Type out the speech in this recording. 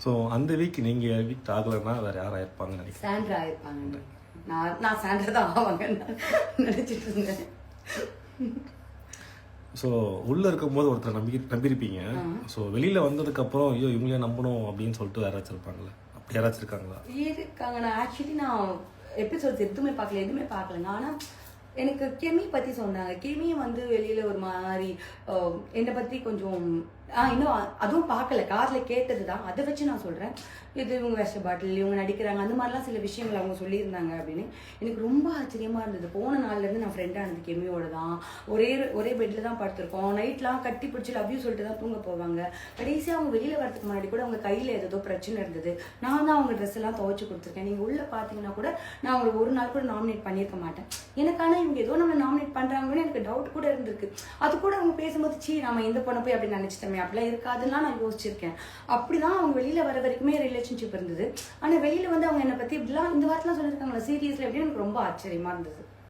So அந்த week நீங்கள் evict ஆகலைன்னா வேறு யாராக இருப்பாங்கன்னு நினைக்கிறேன்? சாண்ட்ரா ஆயிருப்பாங்க. நான் சாண்ட்ரா தான் ஆவாங்கன்னு நினச்சிட்டு இருந்தேன். ஸோ உள்ளே இருக்கும்போது ஒருத்தர் நம்பியிருப்பீங்க. ஸோ வெளியில் வந்ததுக்கப்புறம் ஐயோ இவங்களே நம்பணும் அப்படின்னு சொல்லிட்டு யாராச்சும் இருப்பாங்களே, அப்படி யாராச்சும் இருக்காங்களா? இருக்காங்க. நான் ஆக்சுவலி நான் எபிசோட்ஸ் எதுவுமே பார்க்கலங்க. ஆனால் எனக்கு கெமி பற்றி சொன்னாங்க. கெமி வந்து வெளியில் ஒரு மாதிரி என்னை பற்றி கொஞ்சம் இன்னும் அதுவும் பார்க்கல, காதில் கேட்டது தான். அதை வச்சு நான் சொல்கிறேன், இது இவங்க விஷ பாட்டில், இவங்க நடிக்கிறாங்க, அந்த மாதிரிலாம் சில விஷயங்கள் அவங்க சொல்லியிருந்தாங்க அப்படின்னு. எனக்கு ரொம்ப ஆச்சரியமாக இருந்தது. போன நாள்லேருந்து நான் ஃப்ரெண்டானது கெமியோட தான். ஒரே பெட்டில் தான் படுத்திருக்கோம். நைட்லாம் கட்டி பிடிச்சி லவ் யூ சொல்லிட்டு தான் தூங்க போவாங்க. கடைசியாக அவங்க வெளியில் வரதுக்கு முன்னாடி கூட அவங்க கையில் ஏதோ பிரச்சனை இருந்தது. நான் தான் அவங்க ட்ரெஸ் எல்லாம் துவைச்சு கொடுத்துருக்கேன். நீங்கள் உள்ளே பார்த்தீங்கன்னா கூட நான் அவங்களை ஒரு நாள் கூட நாமினேட் பண்ணியிருக்க மாட்டேன். எனக்கான இவங்க ஏதோ நம்ம நாமினேட் பண்ணுறாங்கன்னு எனக்கு டவுட் கூட இருந்திருக்கு. அது கூட அவங்க பேசும்போது நம்ம எந்த பொண்ணை போய் அப்படின்னு நினச்சிட்டோமே, அப்படிலாம் இருக்காதுன்னா நான் யோசிச்சிருக்கேன். அப்படிதான் அவங்க வெளியில வர வரைக்குமே ரிலேஷன்ஷிப் இருந்தது. ஆனா வெளியில வந்து அவங்க என்னை பத்தி இப்படிலாம் இந்த வாரத்தெல்லாம் சொல்லியிருக்காங்களா சீரியஸ்ல அப்படின்னு எனக்கு ரொம்ப ஆச்சரியமா இருந்தது.